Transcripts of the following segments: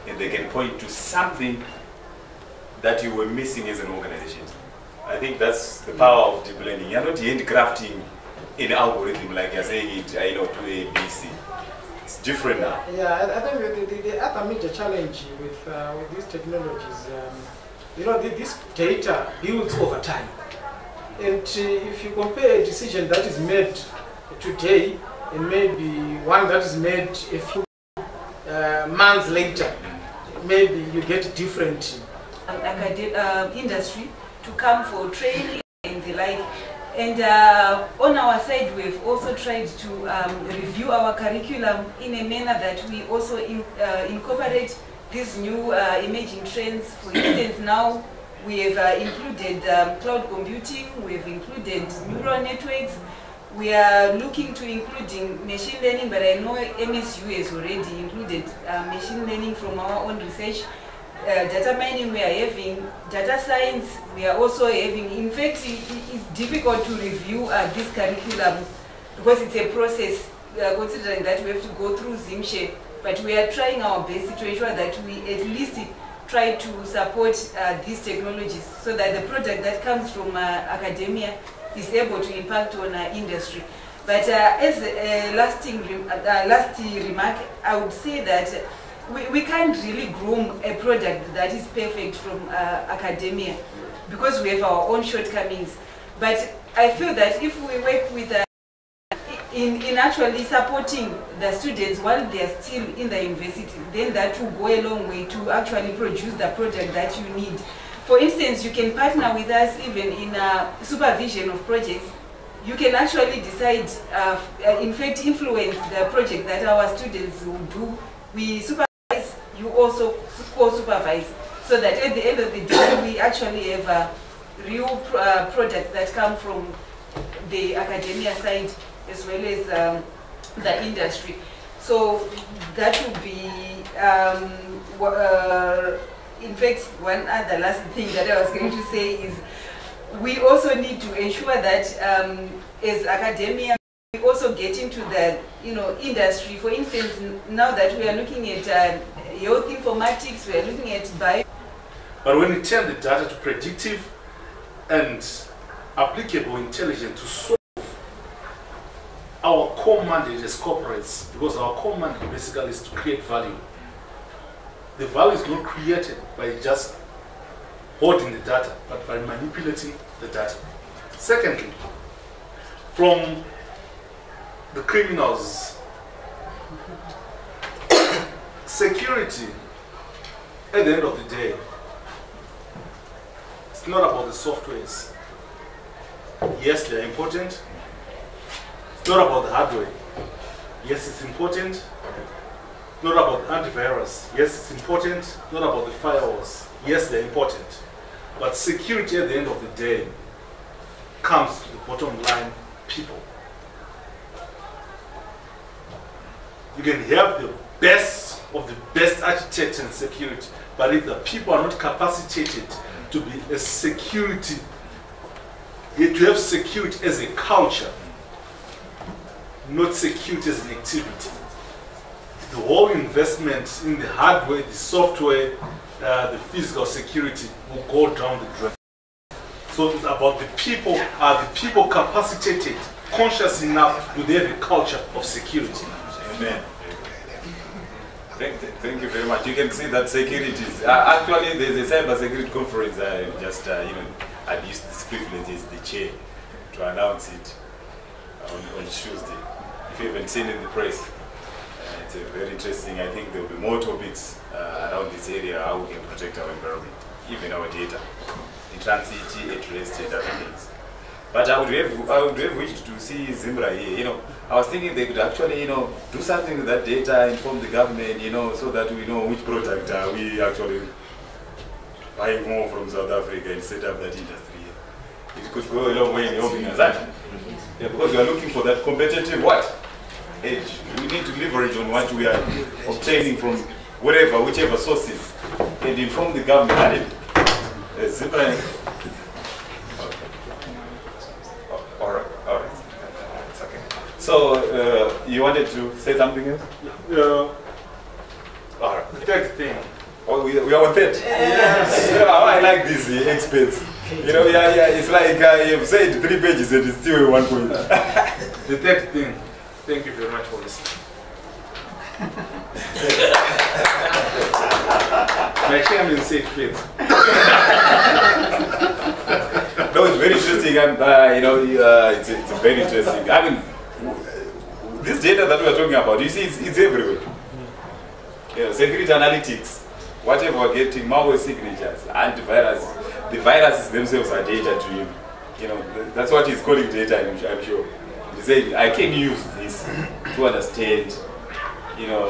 and they can point to something that you were missing as an organization. I think that's the power of deep learning. You're not handcrafting an algorithm like you're saying it, I know, to A, B, C. It's different now. Yeah, I think the other major challenge with these technologies, you know, this data builds over time. And if you compare a decision that is made today and maybe one that is made a few months later, maybe you get different industry to come for training and the like. And on our side, we've also tried to review our curriculum in a manner that we also incorporate these new emerging trends. For instance, now we have included cloud computing, we've included neural networks. We are looking to including machine learning, but I know MSU has already included machine learning from our own research. Data mining, we are having data science, we are also having, in fact, it's difficult to review this curriculum because it's a process, considering that we have to go through ZimShare, but we are trying our best to ensure that we at least try to support these technologies so that the product that comes from academia is able to impact on industry. But as a last remark, I would say that we can't really groom a product that is perfect from academia because we have our own shortcomings. But I feel that if we work with in actually supporting the students while they are still in the university, then that will go a long way to actually produce the product that you need. For instance, you can partner with us even in supervision of projects. You can actually decide, in fact, influence the project that our students will do. We supervise, you also co-supervise, so that at the end of the day, we actually have a real products that come from the academia side as well as the industry. So that would be, in fact, one other last thing that I was going to say is we also need to ensure that as academia, we also get into the industry. For instance, now that we are looking at health informatics, we are looking at bio. But when we turn the data to predictive and applicable intelligence to solve our core mandate as corporates, because our core mandate basically is to create value. The value is not created by just holding the data, but by manipulating the data. Secondly, from the criminals, security, at the end of the day, it's not about the softwares. Yes, they are important. It's not about the hardware. Yes, it's important. It's not about antivirus. Yes, it's important. It's not about the firewalls. Yes, they're important. But security at the end of the day comes to the bottom line, people. You can have the best of the best architects in security, but if the people are not capacitated to be a security, to have security as a culture, not security as an activity, the whole investment in the hardware, the software, the physical security will go down the drain. So it's about the people. Are the people capacitated, conscious enough to have a culture of security? Amen. Thank you very much. You can see that security is actually there's a cyber security conference. I just I've used this privilege as the chair to announce it on Tuesday. If you haven't seen it in the press, it's very interesting. I think there will be more topics around this area, how we can protect our environment, even our data, in transit, at rest, and other things. But I would have wished to see Zimbra here. I was thinking they could actually, do something with that data, inform the government, so that we know which product are we actually buying more from South Africa and set up that industry here. It could go a long way in helping us, right? Yeah, because we are looking for that competitive what? Edge. We need to leverage on what we are obtaining from whichever sources, and inform the government. Zimbra. Alright. It's okay. So, you wanted to say something else? The third thing Oh, we are on that. Yes. You know, I like these experts. You know, it's like you've said 3 pages and it's still 1 point. The third thing, thank you very much for listening. My chairman said please. No, it's very interesting, and you know, it's very interesting. I mean, this data that we are talking about, you see, it's everywhere. You know, security analytics, whatever we're getting, malware signatures, antivirus, the viruses themselves are data to him. You know, that's what he's calling data, I'm sure. He's saying, I can use this to understand, you know,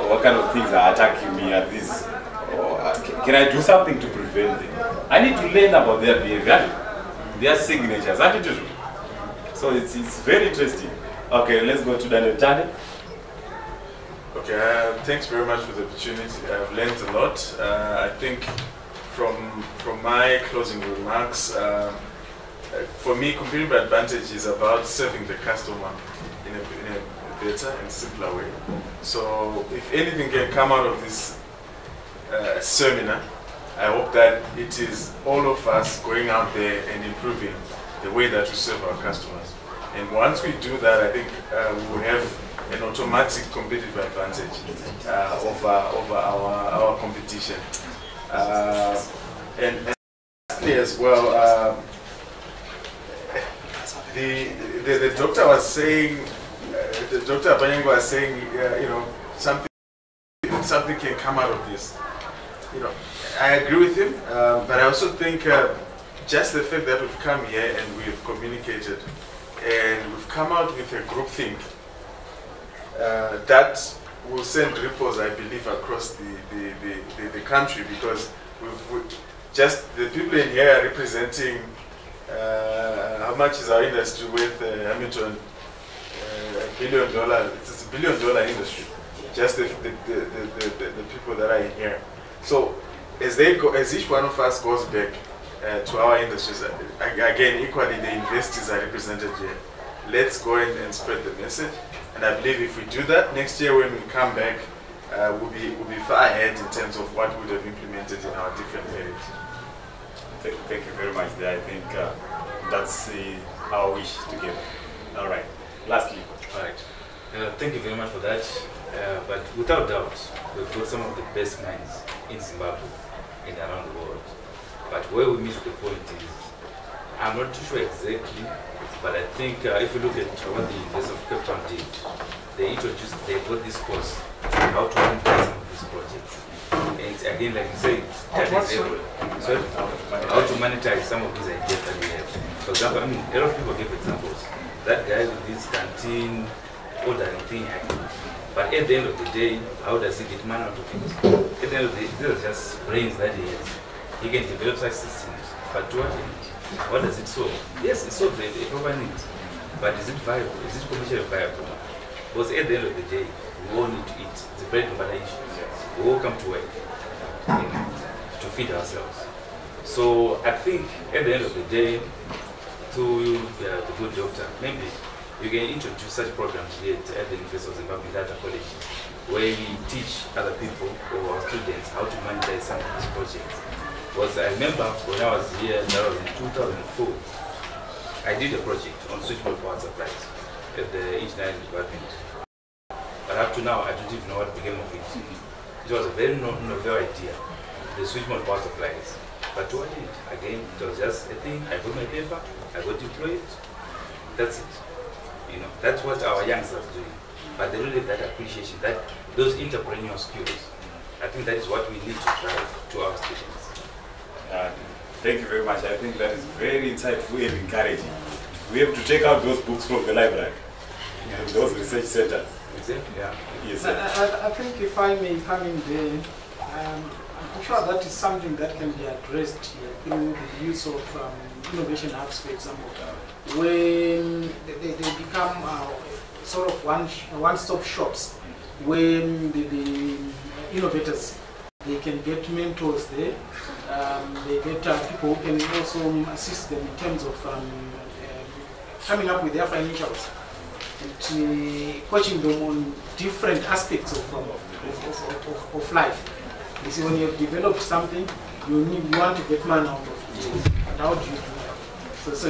what kind of things are attacking me at this. Or can I do something to prevent them? I need to learn about their behavior, their signatures, attitude. So it's very interesting. Okay, let's go to Daniel Tande. Okay, thanks very much for the opportunity. I've learned a lot. I think from my closing remarks, for me, competitive advantage is about serving the customer in a better and simpler way. So if anything can come out of this seminar, I hope that it is all of us going out there and improving the way that we serve our customers. And once we do that, I think we will have an automatic competitive advantage over our competition. And lastly as well, the doctor was saying, Dr. Abanyango was saying, you know, something can come out of this. You know, I agree with him, but I also think just the fact that we've come here and we've communicated and we've come out with a group think that will send ripples, I believe, across the country, because just the people in here are representing how much is our industry with Hamilton, $1 billion. It's a $1 billion industry. Just the people that are in here. So as each one of us goes back to our industries, again, equally the investors are represented here. Let's go and spread the message. And I believe if we do that, next year when we come back, we'll be far ahead in terms of what we would have implemented in our different areas. Thank you very much. I think that's our wish together. All right. Lastly. All right. Thank you very much for that. But without doubt, we've got some of the best minds in Zimbabwe and around the world. But where we miss the point is, I'm not too sure exactly, but I think if you look at what the University of Cape Town did, they got this course, how to monetize some of these projects. And again, like you said, how to monetize some of these ideas that we have. For example, I mean, a lot of people give examples. That guy with this canteen, all that thing happened. But at the end of the day, how does he get money out of it? At the end of the day, these are just brains that he has. He can develop such systems, but to what end? What does it solve? Yes, it solves a proper need. But is it viable? Is it commercially viable? Because at the end of the day, we all need to eat. It's a bread and butter issue. We all come to work, you know, to feed ourselves. So I think at the end of the day, to the good doctor, maybe you can introduce such programs here at the University of Zimbabwe Data College, where we teach other people or our students how to monetize some of these projects. Because I remember when I was here, that was in 2004, I did a project on switchboard power supplies at the engineering department. But up to now, I don't even know what became of it. It was a very novel idea, the switchboard power supplies. But what I did, again, it was just a thing. I got my paper, I got employed, that's it. You know, that's what our youngsters are doing. But they don't have that appreciation, those entrepreneurial skills. I think that is what we need to drive to our students. Thank you very much. I think that is very insightful and encouraging. We have to take out those books from the library, those research centers. Exactly, yeah. Yes, I think if I may come in there, I'm sure that is something that can be addressed here through the use of innovation hubs, for example, when they become sort of one-stop shops, when the innovators, they can get mentors there, they get people who can also assist them in terms of coming up with their financials and coaching them on different aspects of life. You see, when you've developed something, you want to get money out of it. And how do you do that? So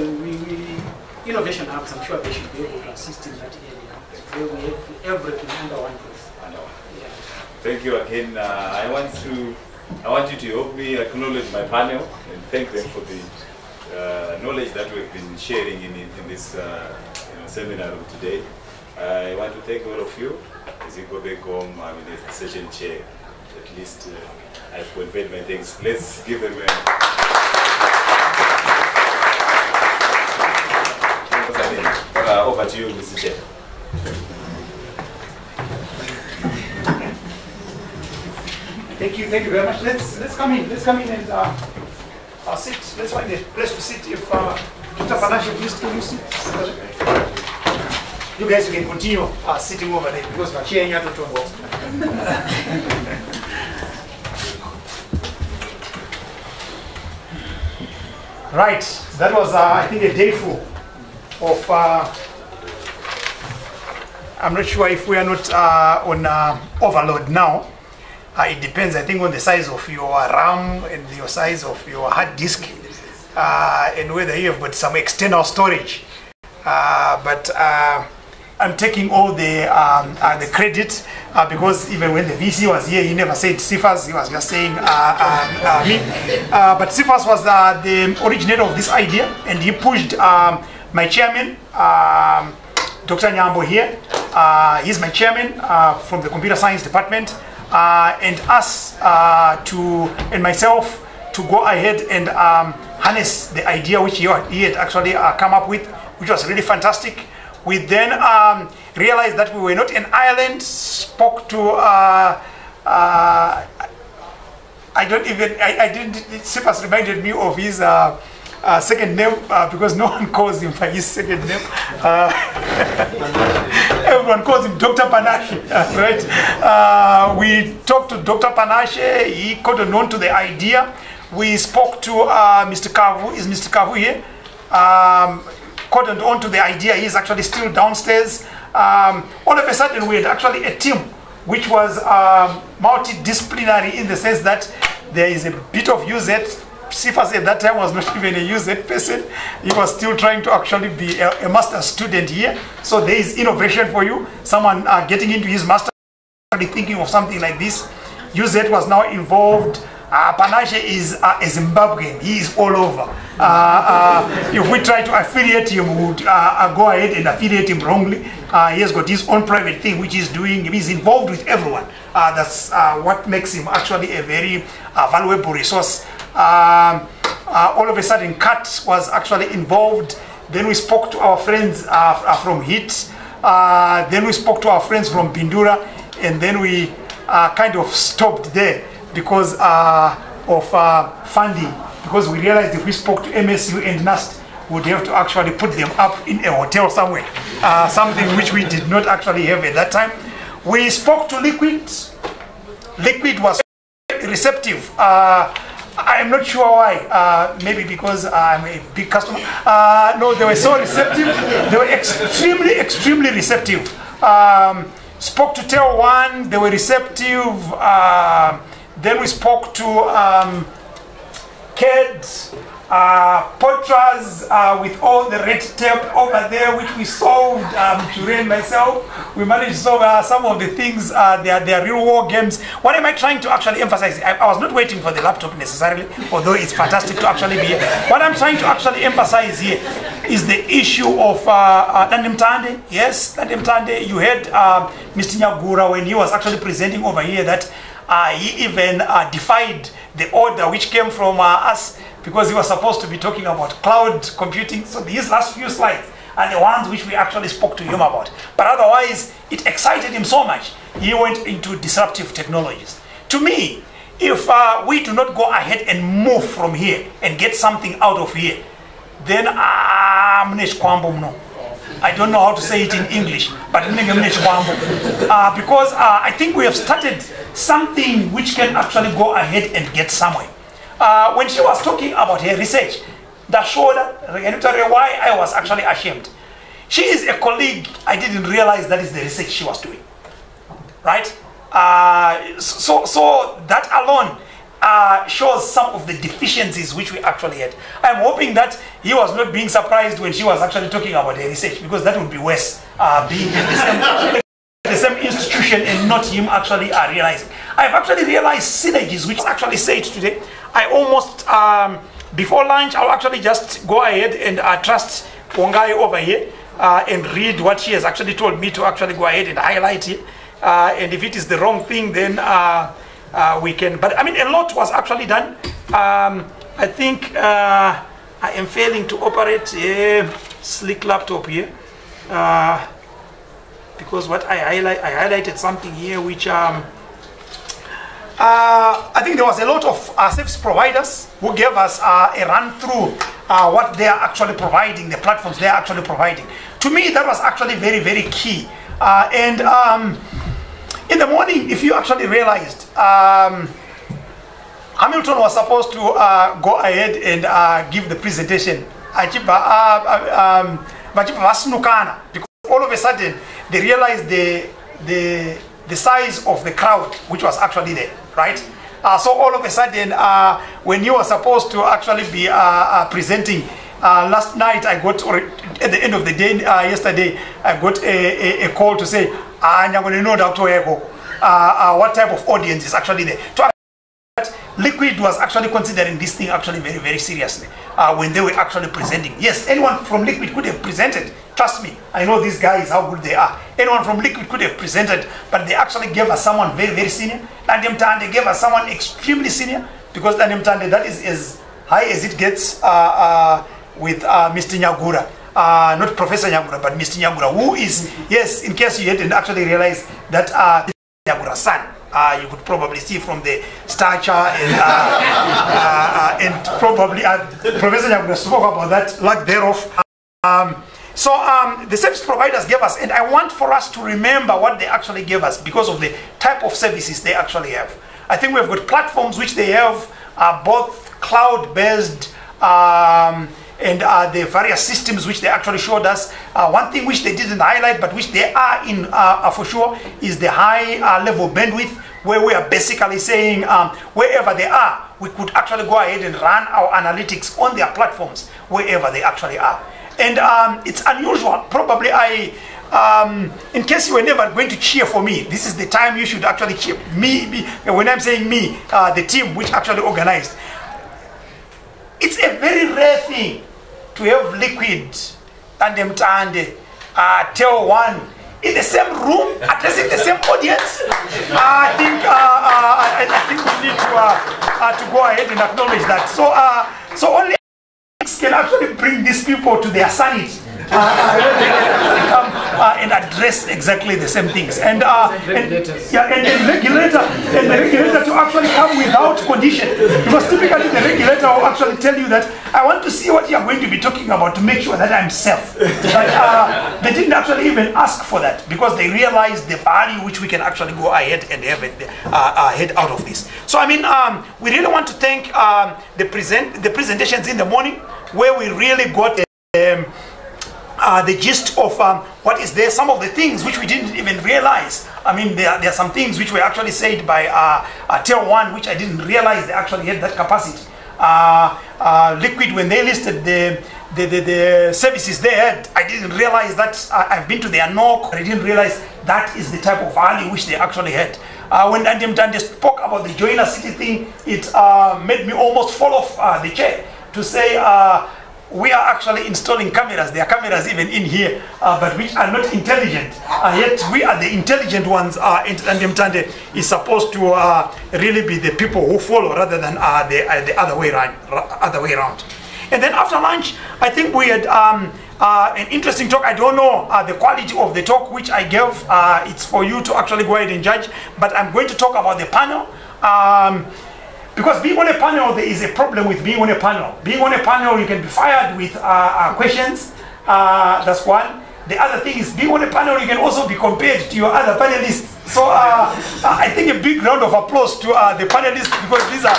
innovation hubs, I'm sure they should be able to assist in that area. Where we have everything under one roof. Yeah. Thank you again. I want you to help me acknowledge my panel and thank them for the knowledge that we've been sharing in this seminar today. I want to thank all of you. As you go back home, I'm the session chair. At least I've conveyed my thanks. Let's give them over to you, Mr. Chair. Thank you very much. Let's come in and sit. Let's find a place to sit. If Dr. Panache, please can you sit? You guys can continue sitting over there because we're sharing out of Right, that was I think a day full of I'm not sure if we are not on overload now. It depends, I think, on the size of your RAM and your size of your hard disk and whether you have got some external storage. But I'm taking all the credit because even when the VC was here, he never said Cephas, he was just saying me. But Cephas was the originator of this idea, and he pushed my chairman, Dr. Nyambo here. He's my chairman from the computer science department. And us and myself to go ahead and harness the idea which he had actually come up with, which was really fantastic. We then realized that we were not in Ireland, spoke to Cephas reminded me of his second name because no one calls him by his second name. Everyone calls him Dr. Panache, right? We talked to Dr. Panache. He caught on to the idea. We spoke to Mr. Kavu. Is Mr. Kavu here? Caught on to the idea. He's actually still downstairs. All of a sudden, we had actually a team which was multidisciplinary in the sense that there is a bit of UZ. Cephas at that time was not even a UZ person. He was still trying to actually be a master's student here. So there is innovation for you. Someone getting into his master's, thinking of something like this. UZ was now involved. Panache is a Zimbabwean. He is all over. If we try to affiliate him, we would go ahead and affiliate him wrongly. He has got his own private thing which he's doing. He's involved with everyone. That's what makes him actually a very valuable resource. All of a sudden, Kat was actually involved. Then we spoke to our friends from HIT. Then we spoke to our friends from Bindura. And then we kind of stopped there because of funding. Because we realized if we spoke to MSU and NAST, we'd have to actually put them up in a hotel somewhere. Something which we did not actually have at that time. We spoke to Liquid. Liquid was receptive. I'm not sure why. Maybe because I'm a big customer. No, they were so receptive. They were extremely receptive. Spoke to Tel One. They were receptive. Then we spoke to KED, Potras, with all the red tape over there, which we solved, Jure and myself. We managed to solve some of the things, they are real war games. What am I trying to actually emphasize? I was not waiting for the laptop necessarily, although it's fantastic to actually be here. What I'm trying to actually emphasize here is the issue of Tandemtande. Yes, Tandemtande, you heard Mr. Nyagura when he was actually presenting over here that he even defied the order which came from us because he was supposed to be talking about cloud computing. So these last few slides are the ones which we actually spoke to him about. But otherwise, it excited him so much, he went into disruptive technologies. To me, if we do not go ahead and move from here and get something out of here, then I don't know how to say it in English, but because I think we have started something which can actually go ahead and get somewhere. When she was talking about her research, that showed why I was actually ashamed. She is a colleague. I didn't realize that is the research she was doing. Right? So that alone shows some of the deficiencies which we actually had. I'm hoping that he was not being surprised when she was actually talking about her research, because that would be worse, being in the same institution and not him actually realizing. I've actually realized synergies, which I actually said today. I almost, before lunch, I'll actually just go ahead and trust Pongai over here and read what she has actually told me to actually go ahead and highlight it. And if it is the wrong thing, then we can. But I mean, a lot was actually done. I think I am failing to operate a slick laptop here. Because what I highlighted something here which I think there was a lot of service providers who gave us a run through what they are actually providing, the platforms they are actually providing. To me, that was actually very, very key. And in the morning, if you actually realized, Hamilton was supposed to go ahead and give the presentation. Because all of a sudden, they realized the size of the crowd which was actually there, right? So all of a sudden, when you were supposed to actually be presenting, last night I got, or at the end of the day, yesterday, I got a call to say, what type of audience is actually there. Liquid was actually considering this thing actually very, very seriously when they were actually presenting. Yes, anyone from Liquid could have presented. Trust me, I know these guys, how good they are. Anyone from Liquid could have presented, but they actually gave us someone very, very senior. And they gave us someone extremely senior, because that is as high as it gets with Mr. Nyagura. Not Professor Nyagura, but Mr. Nyagura, who is, yes, in case you hadn't actually realized that Nyagura's son. You could probably see from the stature and probably Professor Nyagura spoke about that, lack thereof. So the service providers gave us, and I want for us to remember what they actually gave us because of the type of services they actually have. I think we've got platforms which they have, both cloud-based and the various systems which they actually showed us. One thing which they didn't highlight, but which they are in for sure, is the high level bandwidth, where we are basically saying wherever they are, we could actually go ahead and run our analytics on their platforms wherever they actually are. And it's unusual. Probably in case you were never going to cheer for me, this is the time you should actually cheer me. When I'm saying me, the team which actually organized. It's a very rare thing to have Liquid and Mtande, Tell One in the same room, addressing the same audience. I think we need to go ahead and acknowledge that. So only can actually bring these people to their sanity. Come and address exactly the same things, and the regulator to actually come without condition, because typically the regulator will actually tell you that I want to see what you are going to be talking about to make sure that I'm safe. But they didn't actually even ask for that, because they realized the value which we can actually go ahead and have head out of this. So I mean, we really want to thank the presentations in the morning, where we really got the gist of what is there, some of the things which we didn't even realize. I mean, there are some things which were actually said by Tier 1, which I didn't realize they actually had that capacity. Liquid, when they listed the services they had, I didn't realize that. I've been to their NOC, I didn't realize that is the type of value which they actually had. When Andemtande spoke about the Joiner City thing, it made me almost fall off the chair to say, we are actually installing cameras. There are cameras even in here, but which are not intelligent. Yet we are the intelligent ones, and Mtande is supposed to really be the people who follow rather than the other way around. And then after lunch, I think we had an interesting talk. I don't know the quality of the talk which I gave. It's for you to actually go ahead and judge. But I'm going to talk about the panel. Because being on a panel, there is a problem with being on a panel. Being on a panel, you can be fired with questions. That's one. The other thing is, being on a panel, you can also be compared to your other panelists. So I think a big round of applause to the panelists, because these are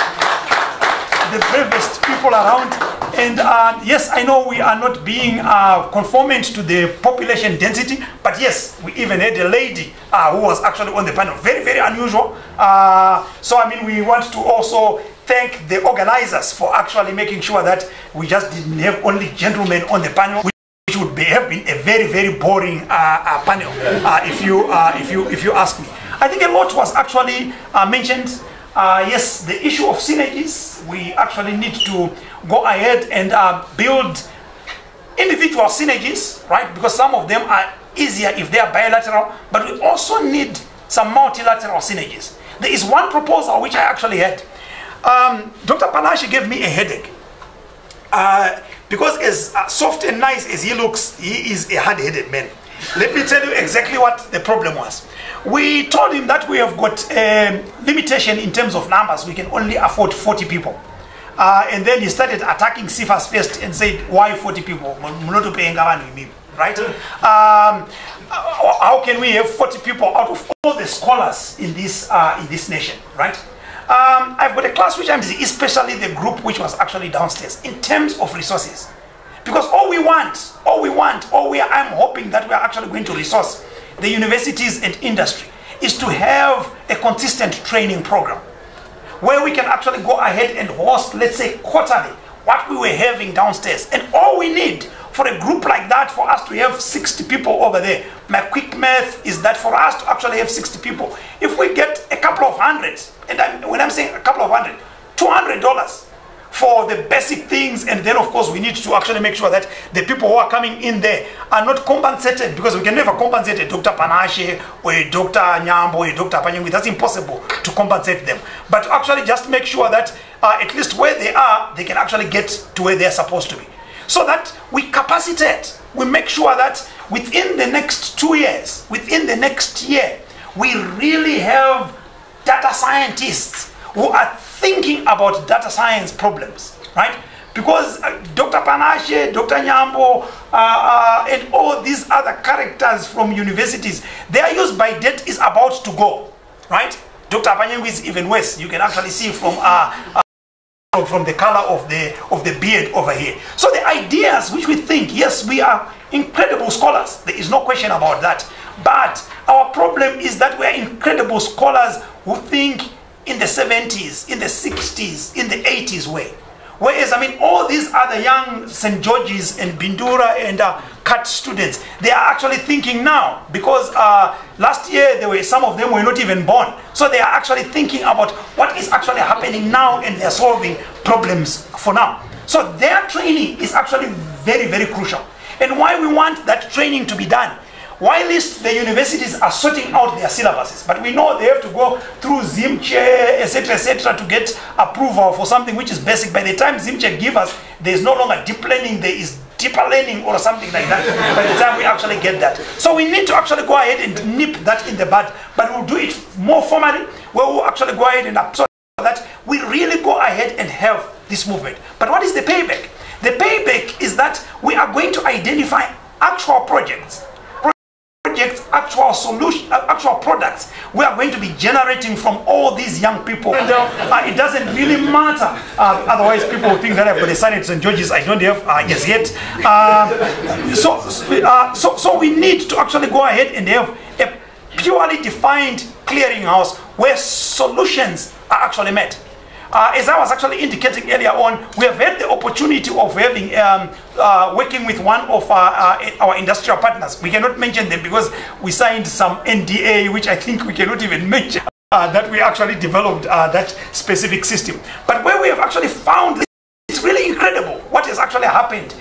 the bravest people around. And yes, I know we are not being conformant to the population density, but yes, we even had a lady who was actually on the panel. Very, very unusual. So, I mean, we want to also thank the organizers for actually making sure that we just didn't have only gentlemen on the panel, which would have been a very, very boring panel, if you ask me. I think a lot was actually mentioned. Yes, the issue of synergies. We actually need to go ahead and build individual synergies, right? Because some of them are easier if they are bilateral, but we also need some multilateral synergies. There is one proposal which I actually had. Dr. Panashe gave me a headache. Because as soft and nice as he looks, he is a hard-headed man. Let me tell you exactly what the problem was. We told him that we have got a limitation in terms of numbers. We can only afford 40 people. And then he started attacking CIFAS first and said, why 40 people? Right? How can we have 40 people out of all the scholars in this nation? Right? I've got a class which I'm busy, especially the group which was actually downstairs, in terms of resources. Because I'm hoping that we are actually going to resource the universities and industry, is to have a consistent training program where we can actually go ahead and host, let's say, quarterly, what we were having downstairs. And all we need for a group like that, for us to have 60 people over there, my quick math is that for us to actually have 60 people, if we get a couple of hundreds, and when I'm saying a couple of hundred, $200 for the basic things, and then of course we need to actually make sure that the people who are coming in there are not compensated, because we can never compensate a Dr. Panashe or a Dr. Nyambo or a Dr. Panyangwi. That's impossible to compensate them. But actually just make sure that at least where they are, they can actually get to where they're supposed to be. So that we capacitate, we make sure that within the next 2 years, within the next year, we really have data scientists who are thinking about data science problems, right? Because Dr. Panashe, Dr. Nyambo, and all these other characters from universities, their use by date is about to go, right? Dr. Panyangwi is even worse. You can actually see from the color of the beard over here. So the ideas which we think, yes, we are incredible scholars. There is no question about that. But our problem is that we are incredible scholars who think in the 70s, in the 60s, in the 80s way. Whereas, I mean, all these other young St. George's and Bindura and CAT students, they are actually thinking now, because last year some of them were not even born. So they are actually thinking about what is actually happening now, and they are solving problems for now. So their training is actually very, very crucial. And why we want that training to be done, while the universities are sorting out their syllabuses, but we know they have to go through ZimChair, etc., to get approval for something which is basic. By the time ZimChair give us, there is no longer deep learning, there is deeper learning or something like that. By the time we actually get that. So we need to actually go ahead and nip that in the bud, but we'll do it more formally, where we'll actually go ahead and absorb that we really go ahead and have this movement. But what is the payback? The payback is that we are going to identify actual projects, actual solution, actual products we are going to be generating from all these young people. And it doesn't really matter. Otherwise, people will think that I've got a son at St. George's. I don't have yes yet. So we need to actually go ahead and have a purely defined clearinghouse where solutions are actually met. As I was actually indicating earlier on, we have had the opportunity of having working with one of our industrial partners. We cannot mention them because we signed some NDA, which I think we cannot even mention, that we actually developed that specific system. But where we have actually found, it's really incredible what has actually happened